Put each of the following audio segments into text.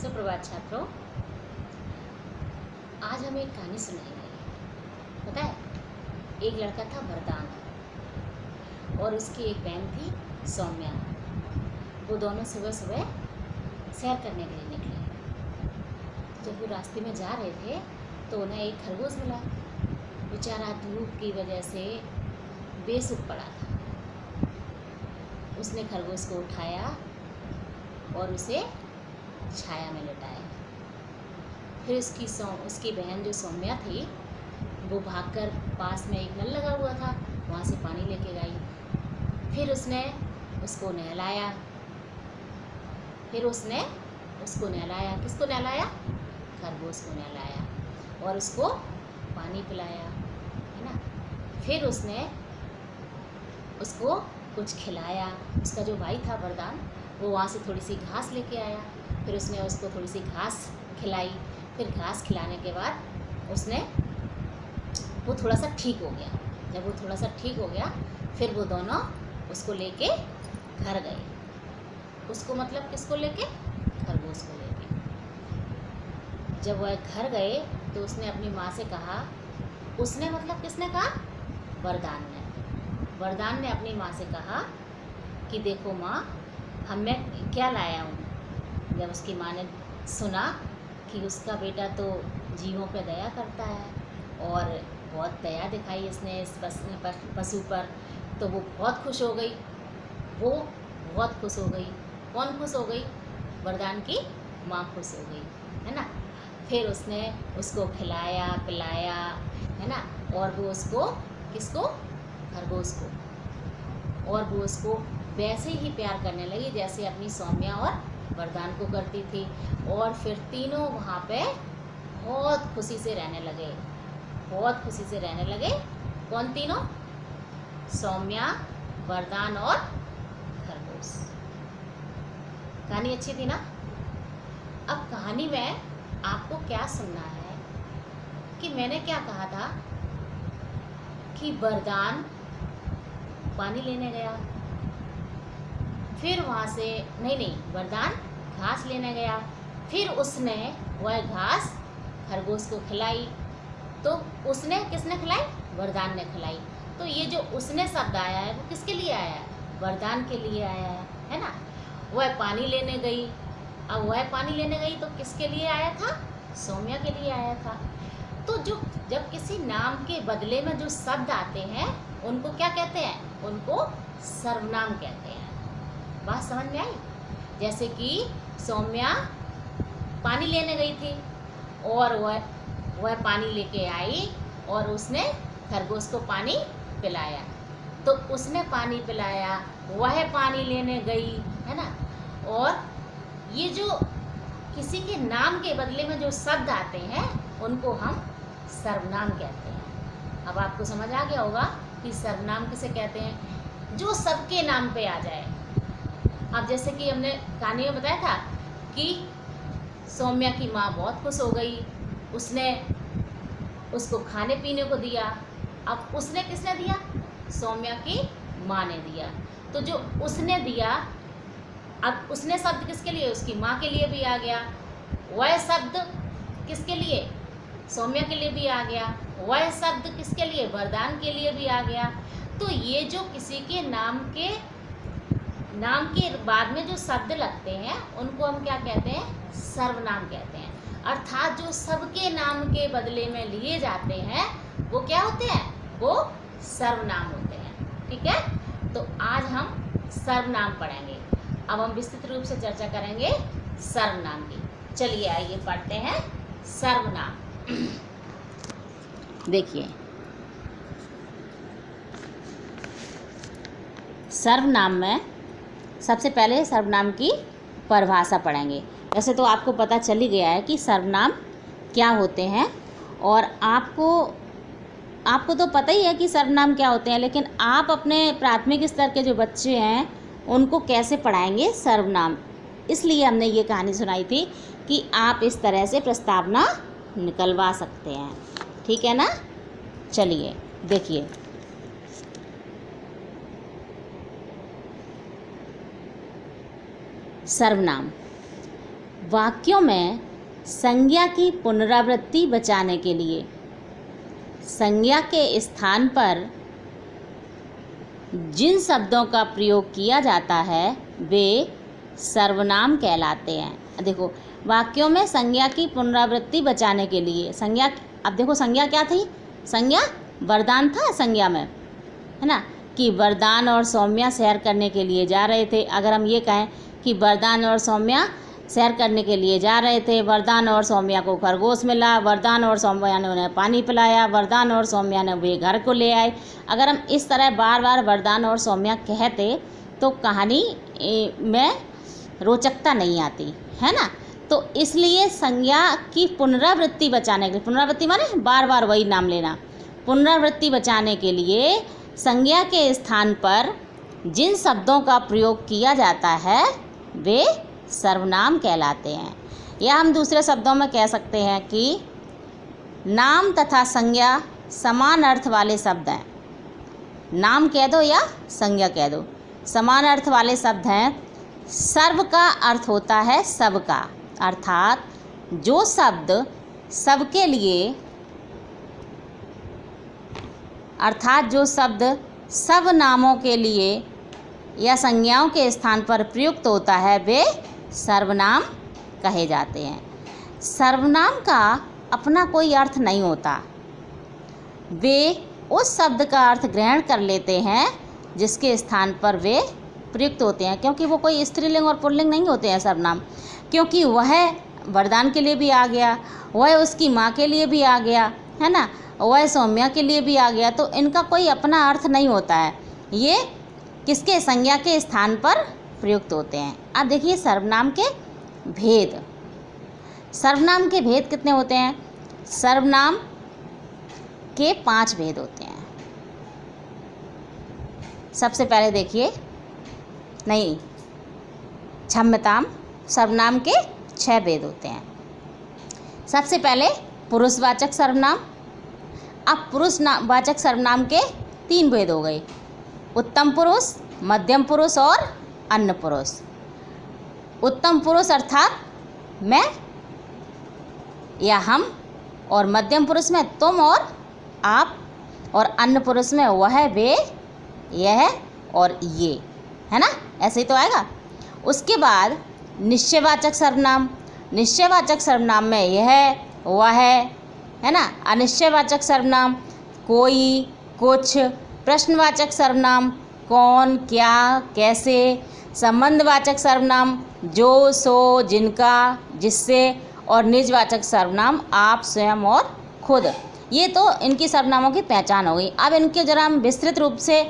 सुप्रभात छात्रों। आज हम एक कहानी सुनाएंगे। पता है, एक लड़का था वरदान और उसकी एक बहन थी सौम्या। वो दोनों सुबह सुबह सैर करने के लिए निकले। जब वो रास्ते में जा रहे थे तो उन्हें एक खरगोश मिला। बेचारा धूप की वजह से बेसुध पड़ा था। उसने खरगोश को उठाया और उसे छाया में लटाया। फिर उसकी बहन जो सौम्या थी वो भागकर पास में एक नल लगा हुआ था, वहाँ से पानी लेके गई। फिर उसने उसको नहलाया। किसको नहलाया? खरगोश को नहलाया और उसको पानी पिलाया, है ना। फिर उसने उसको कुछ खिलाया। उसका जो भाई था वरदान, वो वहाँ से थोड़ी सी घास लेके आया। फिर उसने उसको थोड़ी सी घास खिलाई। फिर घास खिलाने के बाद वो थोड़ा सा ठीक हो गया। जब वो थोड़ा सा ठीक हो गया फिर वो दोनों उसको लेके घर गए। उसको मतलब किसको लेके? खरगोश को लेके। जब वह घर गए तो उसने अपनी माँ से कहा, उसने मतलब किसने कहा? वरदान ने अपनी माँ से कहा कि देखो माँ, मैं क्या लाया हूँ। जब उसकी माँ ने सुना कि उसका बेटा तो जीवों पर दया करता है और बहुत दया दिखाई इसने इस पशु पर, तो वो बहुत खुश हो गई। कौन खुश हो गई? वरदान की माँ खुश हो गई, है ना। फिर उसने उसको खिलाया पिलाया, है ना। और वो उसको किसको? खरगोश को। और वो उसको वैसे ही प्यार करने लगी जैसे अपनी सौम्या और वरदान को करती थी। और फिर तीनों वहाँ पे बहुत खुशी से रहने लगे। कौन तीनों? सौम्या, वरदान और खरगोश। कहानी अच्छी थी ना। अब कहानी में आपको क्या सुनना है कि मैंने क्या कहा था कि वरदान पानी लेने गया। फिर वहाँ से वरदान घास लेने गया। फिर उसने वह घास खरगोश को खिलाई। तो उसने किसने खिलाई? वरदान ने खिलाई। तो ये जो उसने शब्द आया है वो किसके लिए आया है? वरदान के लिए आया है ना। वह पानी लेने गई। अब वह पानी लेने गई तो किसके लिए आया था? सौम्या के लिए आया था। तो जब किसी नाम के बदले में जो शब्द आते हैं उनको क्या कहते हैं? उनको सर्वनाम कहते हैं। बात समझ में आई? जैसे कि सौम्या पानी लेने गई थी और वह पानी लेके आई और उसने खरगोश को पानी पिलाया। तो उसने पानी पिलाया, वह पानी लेने गई, है ना। और ये जो किसी के नाम के बदले में जो शब्द आते हैं उनको हम सर्वनाम कहते हैं। अब आपको समझ आ गया होगा कि सर्वनाम किसे कहते हैं? जो सबके नाम पे आ जाए। अब जैसे कि हमने कहानी में बताया था कि सौम्या की माँ बहुत खुश हो गई। उसने उसको खाने पीने को दिया। अब उसने किसने दिया? सौम्या की माँ ने दिया। तो जो उसने दिया, अब उसने शब्द किसके लिए? उसकी माँ के लिए भी आ गया। वह शब्द किसके लिए? सौम्या के लिए भी आ गया। वह शब्द किसके लिए? वरदान के लिए भी आ गया। तो ये जो किसी के नाम के बाद में जो शब्द लगते हैं उनको हम क्या कहते हैं? सर्वनाम कहते हैं। अर्थात जो सबके नाम के बदले में लिए जाते हैं वो क्या होते हैं? वो सर्वनाम होते हैं। ठीक है। तो आज हम सर्वनाम पढ़ेंगे। अब हम विस्तृत रूप से चर्चा करेंगे सर्वनाम की। चलिए आइए पढ़ते हैं सर्वनाम। देखिए, सर्वनाम में सबसे पहले सर्वनाम की परिभाषा पढ़ेंगे। वैसे तो आपको पता चल ही गया है कि सर्वनाम क्या होते हैं, और आपको तो पता ही है कि सर्वनाम क्या होते हैं, लेकिन आप अपने प्राथमिक स्तर के जो बच्चे हैं उनको कैसे पढ़ाएंगे सर्वनाम। इसलिए हमने ये कहानी सुनाई थी कि आप इस तरह से प्रस्तावना निकलवा सकते हैं। ठीक है ना। चलिए देखिए, सर्वनाम। वाक्यों में संज्ञा की पुनरावृत्ति बचाने के लिए संज्ञा के स्थान पर जिन शब्दों का प्रयोग किया जाता है वे सर्वनाम कहलाते हैं। देखो, वाक्यों में संज्ञा की पुनरावृत्ति बचाने के लिए संज्ञा, अब देखो संज्ञा क्या थी? संज्ञा वरदान था संज्ञा में, है ना, कि वरदान और सौम्या सैर करने के लिए जा रहे थे। अगर हम ये कहें कि वरदान और सौम्या सैर करने के लिए जा रहे थे, वरदान और सौम्या को खरगोश मिला, वरदान और सौम्या ने उन्हें पानी पिलाया, वरदान और सौम्या ने वे घर को ले आए। अगर हम इस तरह बार बार वरदान और सौम्या कहते तो कहानी में रोचकता नहीं आती, है ना। तो इसलिए संज्ञा की पुनरावृत्ति बचाने के लिए, पुनरावृत्ति माने बार बार वही नाम लेना, पुनरावृत्ति बचाने के लिए संज्ञा के स्थान पर जिन शब्दों का प्रयोग किया जाता है वे सर्वनाम कहलाते हैं। या हम दूसरे शब्दों में कह सकते हैं कि नाम तथा संज्ञा समान अर्थ वाले शब्द हैं। नाम कह दो या संज्ञा कह दो, समान अर्थ वाले शब्द हैं। सर्व का अर्थ होता है सबका, अर्थात जो शब्द सबके लिए, अर्थात जो शब्द सब नामों के लिए या संज्ञाओं के स्थान पर प्रयुक्त होता है वे सर्वनाम कहे जाते हैं। सर्वनाम का अपना कोई अर्थ नहीं होता, वे उस शब्द का अर्थ ग्रहण कर लेते हैं जिसके स्थान पर वे प्रयुक्त होते हैं, क्योंकि वो कोई स्त्रीलिंग और पुल्लिंग नहीं होते हैं सर्वनाम, क्योंकि वह वरदान के लिए भी आ गया, वह उसकी माँ के लिए भी आ गया, है ना, वह सौम्या के लिए भी आ गया। तो इनका कोई अपना अर्थ नहीं होता है, ये किसके, संज्ञा के स्थान पर प्रयुक्त होते हैं। अब देखिए सर्वनाम के भेद, सर्वनाम के भेद कितने होते हैं? सर्वनाम के 5 भेद होते हैं। सबसे पहले देखिए, नहीं क्षम्यताम, सर्वनाम के 6 भेद होते हैं। सबसे पहले पुरुषवाचक सर्वनाम। अब पुरुषवाचक सर्वनाम के 3 भेद हो गए, उत्तम पुरुष, मध्यम पुरुष और अन्य पुरुष। उत्तम पुरुष अर्थात मैं या हम, और मध्यम पुरुष में तुम और आप, और अन्य पुरुष में वह, वे, यह और ये, है ना, ऐसे ही तो आएगा। उसके बाद निश्चयवाचक सर्वनाम। निश्चयवाचक सर्वनाम में यह, वह, है ना। अनिश्चयवाचक सर्वनाम कोई, कुछ। प्रश्नवाचक सर्वनाम कौन, क्या, कैसे। संबंधवाचक सर्वनाम जो, सो, जिनका, जिससे। और निजवाचक सर्वनाम आप, स्वयं और खुद। ये तो इनकी सर्वनामों की पहचान हो गई। अब इनके जरा हम विस्तृत रूप से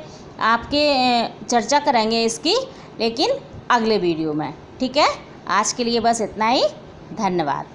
आपके चर्चा करेंगे इसकी, लेकिन अगले वीडियो में, ठीक है। आज के लिए बस इतना ही, धन्यवाद।